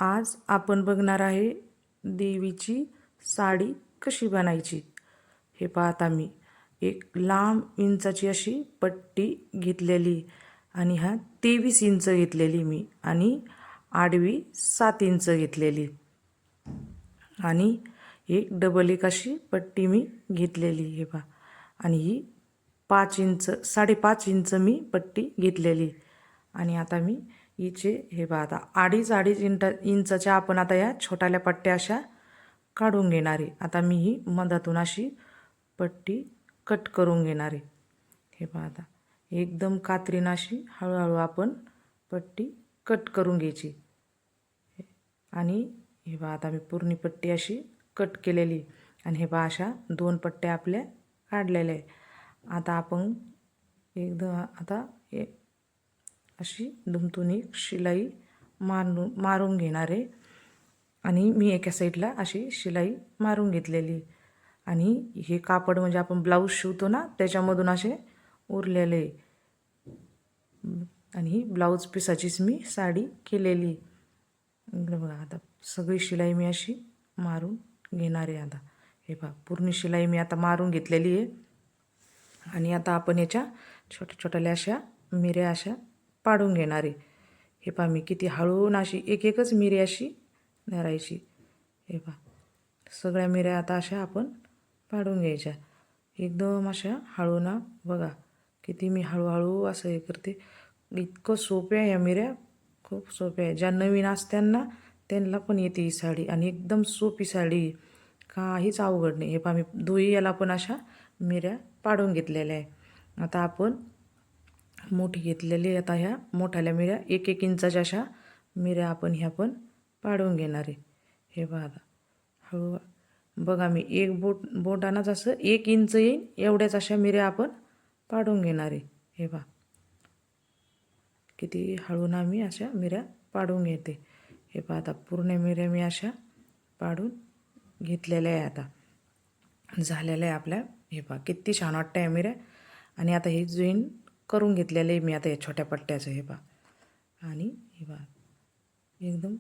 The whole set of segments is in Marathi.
आज आपण बघणार आहे देवीची साडी कशी बनायची। हे पाहता मी एक लांब इंचाची अशी पट्टी घेतलेली आणि हा 23 इंच घेतलेली मी आणि आडवी 7 इंच घेतलेली आणि एक डबल एक अशी पट्टी मी घेतलेली। हे पहा आणि ही 5 इंच 5.5 इंच मी पट्टी घेतलेली आणि आता मी हिचे हे पहा आता अडीच इंचाच्या आपण आता या छोट्याल्या पट्ट्या अशा काढून घेणार आहे। आता मी ही मधातून अशी पट्टी कट करून घेणार आहे। हे पहा आता एकदम कात्रीनं अशी हळूहळू आपण पट्टी कट करून घ्यायची आणि हे पहा आता मी पूर्ण पट्टी अशी कट केलेली आणि हे पहा अशा 2 पट्ट्या आपल्या काढलेल्या आहे। आता आपण एकदम आता अशी दुमतून एक शिलाई मारून घेणार आहे आणि मी एका साईडला अशी शिलाई मारून घेतलेली आणि हे कापड म्हणजे आपण ब्लाऊज शिवतो ना त्याच्यामधून असे उरलेले आणि ही ब्लाऊज पीसाचीच मी साडी केलेली। बघा आता सगळी शिलाई मी अशी मारून घेणार आहे। आता हे पहा पूर्ण शिलाई मी आता मारून घेतलेली आहे आणि आता आपण याच्या छोट्या छोट्याल्या अशा मिऱ्या अशा पाडून घेणार आहे। हे पहा मी किती हळून अशी एक एकच मिरी अशी धरायची। हे पहा सगळ्या मिऱ्या आता अशा आपण पाडून घ्यायच्या एकदम अशा हळूना। बघा किती मी हळूहळू असं हे करते। इतकं सोपे आहे या मिऱ्या, खूप सोप्या आहे। ज्या नवीन असत्यांना त्यांना पण येते ही साडी आणि एकदम सोपी साडी, काहीच अवघड नाही। हे पहा मी दोही याला पण अशा मिऱ्या पाडून घेतलेल्या आहे। आता आपण मोठी घेतलेली आता ह्या मोठ्याल्या मिऱ्या 1-1 इंचाच्या अशा मिऱ्या आपण ह्या पण पाडून घेणार आहे। हे पहा आता हळू बघा मी एक बोटानंच असं 1 इंच येईल एवढ्याच अशा मिऱ्या आपण पाडून घेणार आहे। हे पहा किती हळून मी अशा मिऱ्या पाडून घेते। हे पहा आता पूर्ण मिऱ्या मी अशा पाडून घेतलेल्या आहे। आता झालेल्या आहे आपल्या। हे पहा किती छान वाटतं आहे मिऱ्या आणि आता हे जॉईन करून घेतलेलं आहे मी आता या छोट्या पट्ट्याचं। हे पहा आणि हे पहा एकदम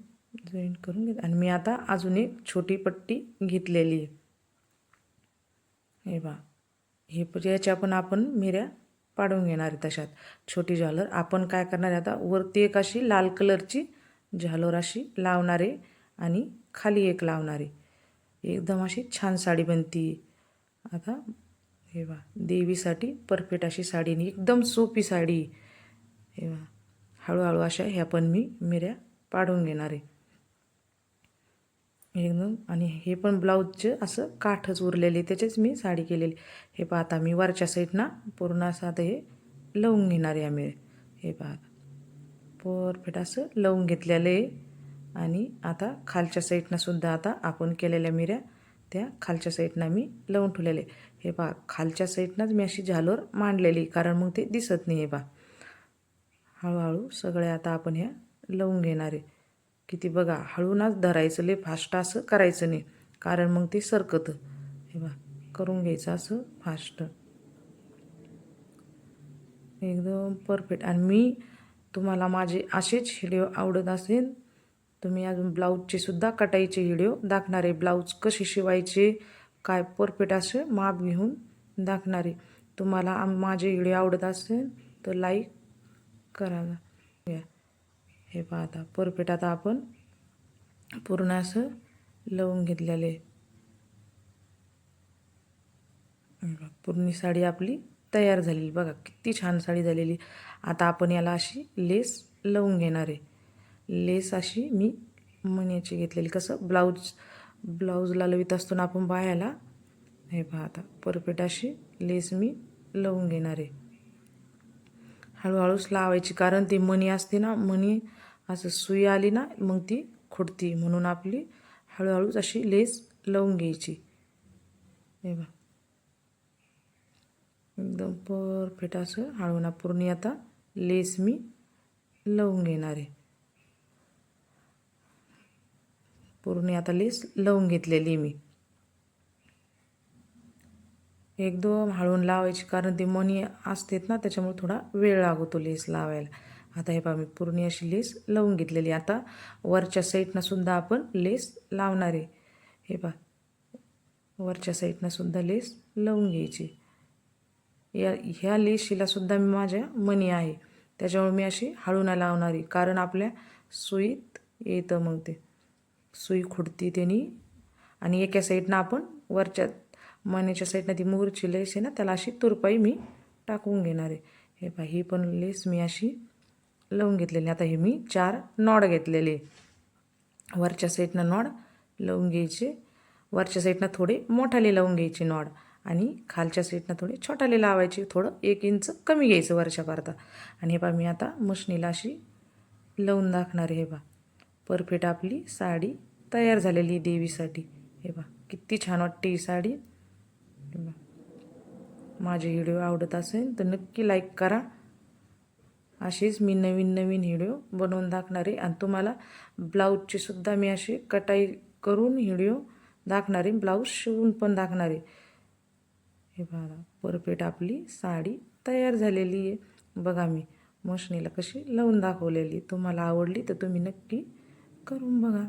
जॉईन करून घेत आणि मी आता अजून एक छोटी पट्टी घेतलेली आहे। हे पहा हे याच्या पण आपण मिऱ्या पाडून घेणार आहे। तशात छोटी झालर आपण काय करणार आहे आता वरती एक अशी लाल कलरची झालर अशी लावणार आहे आणि खाली एक लावणार आहे। एकदम अशी छान साडी बनती। आता हे पहा देवीसाठी परफेक्ट अशी साडी आणि एकदम सोपी साडी। हे पहा हळूहळू अशा ह्या पण मी मिऱ्या पाडून घेणार आहे एकदम आणि हे पण ब्लाऊजचं असं काठच उरलेले त्याचेच मी साडी केलेली। हे पहा आता मी वरच्या साईडना पूर्ण असं आता हे लावून घेणार आहे आम्ही। हे पहा परफेक्ट असं लावून घेतलेलं आहे आणि आता खालच्या साईडनं सुद्धा आता आपण केलेल्या मिऱ्या त्या खालच्या साईडनं मी लावून ठेवलेले। हे पहा खालच्या साईडनंच मी अशी झालर मांडलेली कारण मग ते दिसत नाही। हे पहा हळूहळू सगळे आता आपण ह्या लावून घेणार आहे। किती बघा हळूनच धरायचं, लय फास्ट असं करायचं नाही कारण मग ते सरकतं। हे पहा करून घ्यायचं असं फास्ट एकदम परफेक्ट। आणि मी तुम्हाला माझे असेच व्हिडिओ आवडत असेल तुम्ही अजून ब्लाऊजचे सुद्धा कटाईचे व्हिडिओ दाखवणार आहे। ब्लाऊज कसे शिवायचे काय परफेक्ट असे माप घेऊन दाखवणार आहे। तुम्हाला माझे व्हिडिओ आवडत असेल तर लाईक करा। हे पहा आता परफेक्ट आता आपण पूर्ण असं लावून घेतलेले। पूर्ण साडी आपली तयार झालेली। बघा किती छान साडी झालेली। आता आपण याला अशी लेस लावून घेणार आहे। लेस अशी मी मण्याची घेतलेली, कसं ब्लाऊजला लावित असतो ना आपण बाह्याला। हे पहा आता परफेक्ट अशी लेस मी लावून घेणार आहे। हळूहळूच लावायची कारण ती मणी असते ना, मणी असं सुई आली ना मग ती खुडती, म्हणून आपली हळूहळूच अशी लेस लावून घ्यायची। हे बघा एकदम परफेक्ट असं हळूना पूर्ण आता लेस मी लावून घेणार आहे। पूर्ण आता लेस लावून घेतलेली मी। एकदम हळून लावायची कारण ती मणी असतेत ना त्याच्यामुळे थोडा वेळ लागतो लेस लावायला। आता हे पहा मी पूर्ण अशी लेस लावून घेतलेली. आता वरच्या साईडनं सुद्धा आपण लेस लावणार आहे. हे पहा वरच्या साईडनं सुद्धा लेस लावून घ्यायची. ह्या लेशीला सुद्धा माझ्या मणी आहे, त्याच्यामुळे मी अशी हळू नाही लावणार आहे, कारण आपल्या सुईत येतं मग ते सुई खुडती त्यांनी. आणि एका साईडनं आपण वरच्या मण्याच्या साईडनं ती मोरची लेस आहे ना, त्याला अशी तुरपाई मी टाकून घेणार आहे. हे पहा ही पण लेस मी अशी लावून घेतलेली. आता हे मी 4 नॉड घेतलेले. वरच्या साईडनं नॉड लावून घ्यायचे, वरच्या साईडनं थोडे मोठाले लावून घ्यायचे नॉड, आणि खालच्या साईडनं थोडे छोटाले लावायचे. थोडं 1 इंच कमी घ्यायचं वरच्याकरता. आणि हे पहा मी आता मशनीला अशी लावून दाखवणार आहे. हे पहा परफेक्ट आपली साडी तयार झालेली देवीसाठी. हे पहा किती छान वाटते ही साडी. हे पहा माझे व्हिडिओ आवडत असेल तर नक्की लाईक करा. असेच मी नवीन नवीन व्हिडिओ बनवून दाखवणार आहे. आणि तुम्हाला ब्लाऊजची सुद्धा मी अशी कटाई करून व्हिडिओ दाखवणार आहे, ब्लाऊज शिवून पण दाखवणार आहे. हे बघा परफेक्ट आपली साडी तयार झालेली आहे. बघा मी मशनीला कशी लावून दाखवलेली. तुम्हाला आवडली तर तुम्ही नक्की करून बघा.